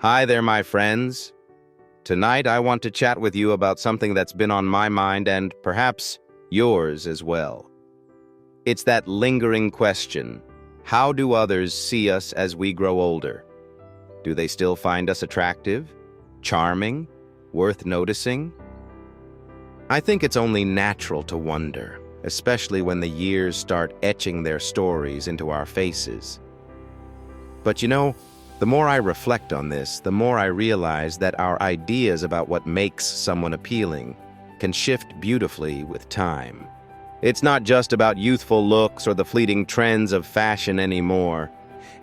Hi there, my friends. Tonight I want to chat with you about something that's been on my mind and perhaps yours as well. It's that lingering question: how do others see us as we grow older? Do they still find us attractive, charming, worth noticing? I think it's only natural to wonder, especially when the years start etching their stories into our faces. But the more I reflect on this, the more I realize that our ideas about what makes someone appealing can shift beautifully with time. It's not just about youthful looks or the fleeting trends of fashion anymore.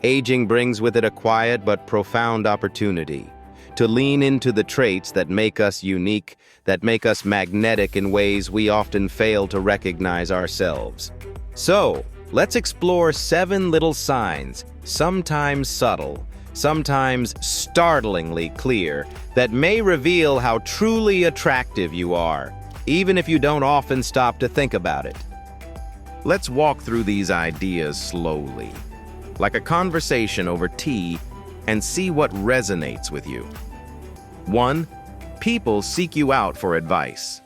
Aging brings with it a quiet but profound opportunity to lean into the traits that make us unique, that make us magnetic in ways we often fail to recognize ourselves. So, let's explore 7 little signs, sometimes subtle, sometimes startlingly clear, that may reveal how truly attractive you are, even if you don't often stop to think about it. Let's walk through these ideas slowly, like a conversation over tea, and see what resonates with you. 1. People seek you out for advice.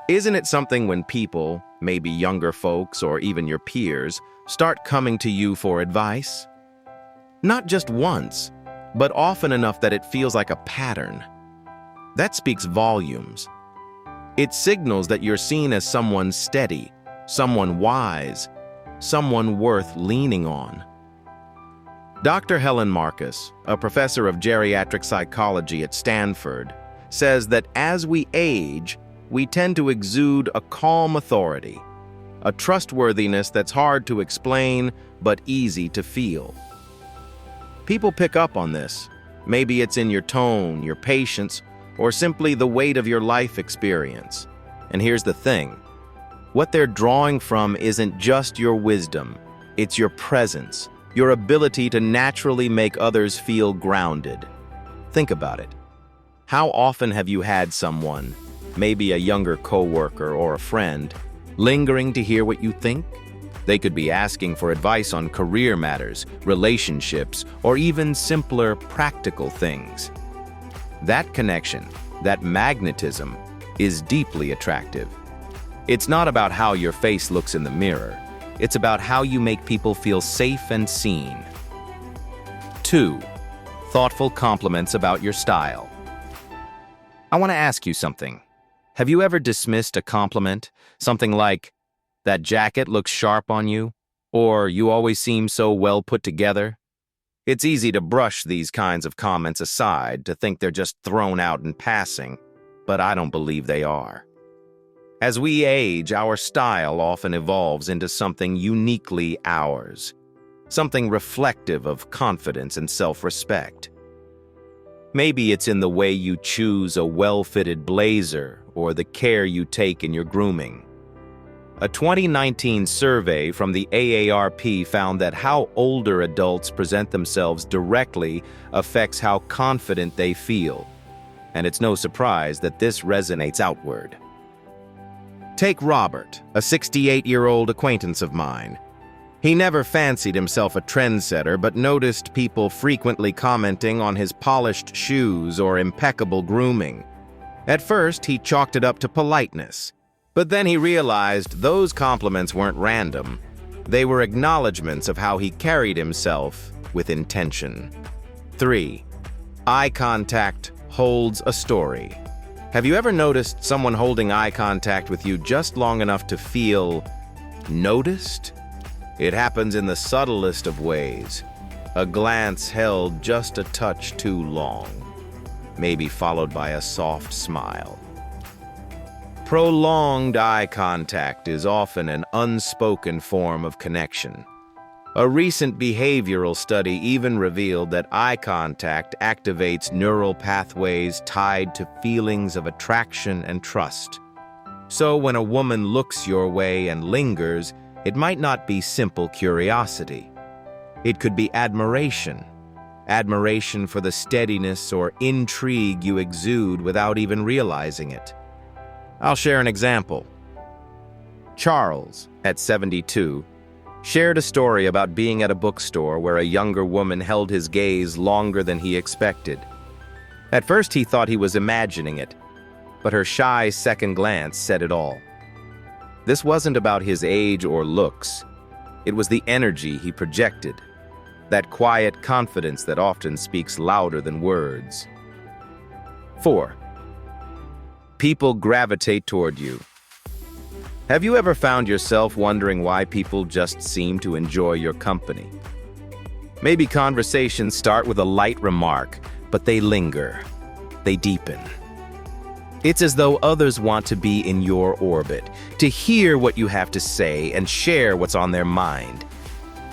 Isn't it something when people, maybe younger folks or even your peers, start coming to you for advice? Not just once, but often enough that it feels like a pattern. That speaks volumes. It signals that you're seen as someone steady, someone wise, someone worth leaning on. Dr. Helen Marcus, a professor of geriatric psychology at Stanford, says that as we age, we tend to exude a calm authority, a trustworthiness that's hard to explain but easy to feel. People pick up on this. Maybe it's in your tone, your patience, or simply the weight of your life experience. And here's the thing. What they're drawing from isn't just your wisdom, it's your presence, your ability to naturally make others feel grounded. Think about it. How often have you had someone, maybe a younger coworker or a friend, lingering to hear what you think? They could be asking for advice on career matters, relationships, or even simpler practical things. That connection, that magnetism, is deeply attractive. It's not about how your face looks in the mirror. It's about how you make people feel safe and seen. 2. Thoughtful compliments about your style. I want to ask you something. Have you ever dismissed a compliment? Something like, "That jacket looks sharp on you," or "You always seem so well put together"? It's easy to brush these kinds of comments aside, to think they're just thrown out in passing, but I don't believe they are. As we age, our style often evolves into something uniquely ours, something reflective of confidence and self-respect. Maybe it's in the way you choose a well-fitted blazer or the care you take in your grooming. A 2019 survey from the AARP found that how older adults present themselves directly affects how confident they feel. And it's no surprise that this resonates outward. Take Robert, a 68-year-old acquaintance of mine. He never fancied himself a trendsetter, but noticed people frequently commenting on his polished shoes or impeccable grooming. At first, he chalked it up to politeness. But then he realized those compliments weren't random. They were acknowledgments of how he carried himself with intention. 3. Eye contact holds a story. Have you ever noticed someone holding eye contact with you just long enough to feel noticed? It happens in the subtlest of ways. A glance held just a touch too long, maybe followed by a soft smile. Prolonged eye contact is often an unspoken form of connection. A recent behavioral study even revealed that eye contact activates neural pathways tied to feelings of attraction and trust. So when a woman looks your way and lingers, it might not be simple curiosity. It could be admiration. Admiration for the steadiness or intrigue you exude without even realizing it. I'll share an example. Charles, at 72, shared a story about being at a bookstore where a younger woman held his gaze longer than he expected. At first he thought he was imagining it, but her shy second glance said it all. This wasn't about his age or looks. It was the energy he projected, that quiet confidence that often speaks louder than words. 4. People gravitate toward you. Have you ever found yourself wondering why people just seem to enjoy your company? Maybe conversations start with a light remark, but they linger. They deepen. It's as though others want to be in your orbit, to hear what you have to say and share what's on their mind.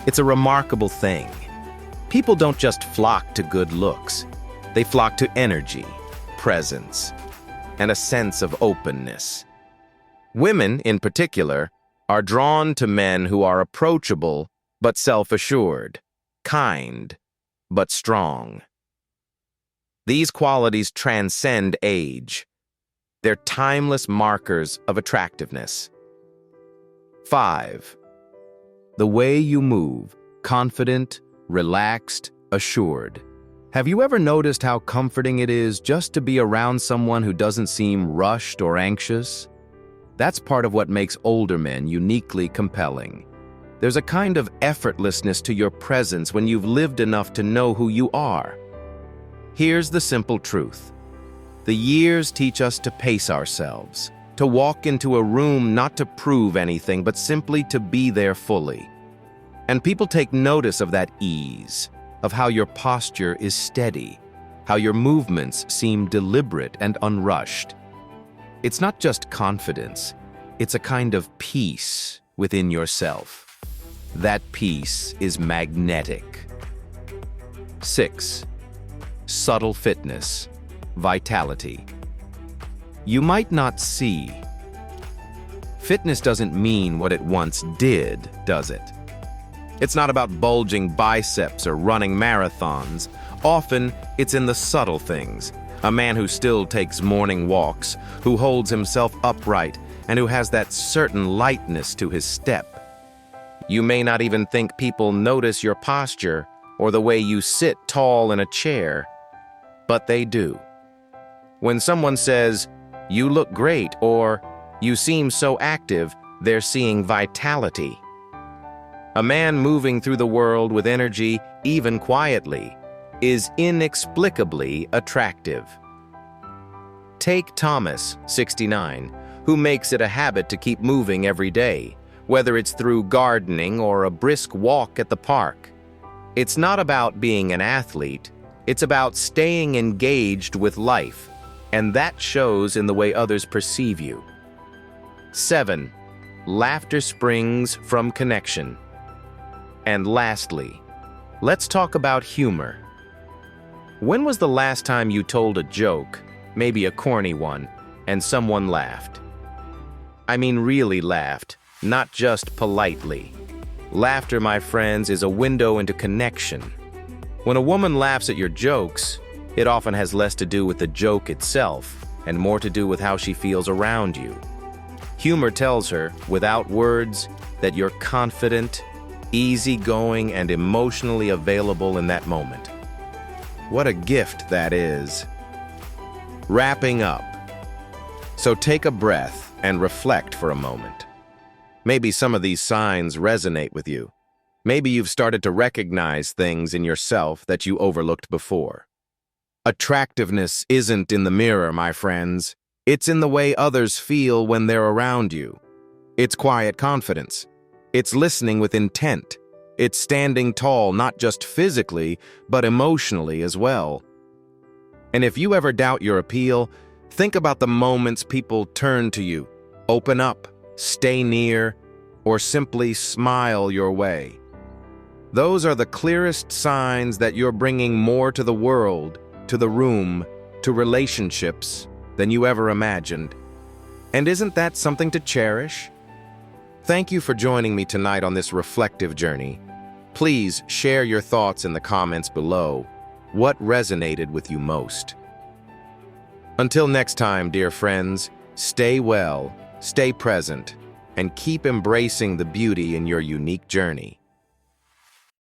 It's a remarkable thing. People don't just flock to good looks. They flock to energy, presence, and a sense of openness. Women, in particular, are drawn to men who are approachable but self-assured, kind but strong. These qualities transcend age. They're timeless markers of attractiveness. 5. The way you move, confident, relaxed, assured. Have you ever noticed how comforting it is just to be around someone who doesn't seem rushed or anxious? That's part of what makes older men uniquely compelling. There's a kind of effortlessness to your presence when you've lived enough to know who you are. Here's the simple truth. The years teach us to pace ourselves, to walk into a room not to prove anything, but simply to be there fully. And people take notice of that ease, of how your posture is steady, how your movements seem deliberate and unrushed. It's not just confidence, it's a kind of peace within yourself. That peace is magnetic. 6. Subtle fitness, vitality. You might not see. Fitness doesn't mean what it once did, does it? It's not about bulging biceps or running marathons. Often, it's in the subtle things. A man who still takes morning walks, who holds himself upright, and who has that certain lightness to his step. You may not even think people notice your posture or the way you sit tall in a chair, but they do. When someone says, "You look great," or "You seem so active," they're seeing vitality. A man moving through the world with energy, even quietly, is inexplicably attractive. Take Thomas, 69, who makes it a habit to keep moving every day, whether it's through gardening or a brisk walk at the park. It's not about being an athlete, it's about staying engaged with life, and that shows in the way others perceive you. 7. Laughter springs from connection. And lastly, let's talk about humor. When was the last time you told a joke, maybe a corny one, and someone laughed? I mean really laughed, not just politely. Laughter, my friends, is a window into connection. When a woman laughs at your jokes, it often has less to do with the joke itself and more to do with how she feels around you. Humor tells her, without words, that you're confident, easygoing, and emotionally available in that moment. What a gift that is. Wrapping up. So take a breath and reflect for a moment. Maybe some of these signs resonate with you. Maybe you've started to recognize things in yourself that you overlooked before. Attractiveness isn't in the mirror, my friends. It's in the way others feel when they're around you. It's quiet confidence. It's listening with intent. It's standing tall, not just physically, but emotionally as well. And if you ever doubt your appeal, think about the moments people turn to you, open up, stay near, or simply smile your way. Those are the clearest signs that you're bringing more to the world, to the room, to relationships than you ever imagined. And isn't that something to cherish? Thank you for joining me tonight on this reflective journey. Please share your thoughts in the comments below. What resonated with you most? Until next time, dear friends, stay well, stay present, and keep embracing the beauty in your unique journey.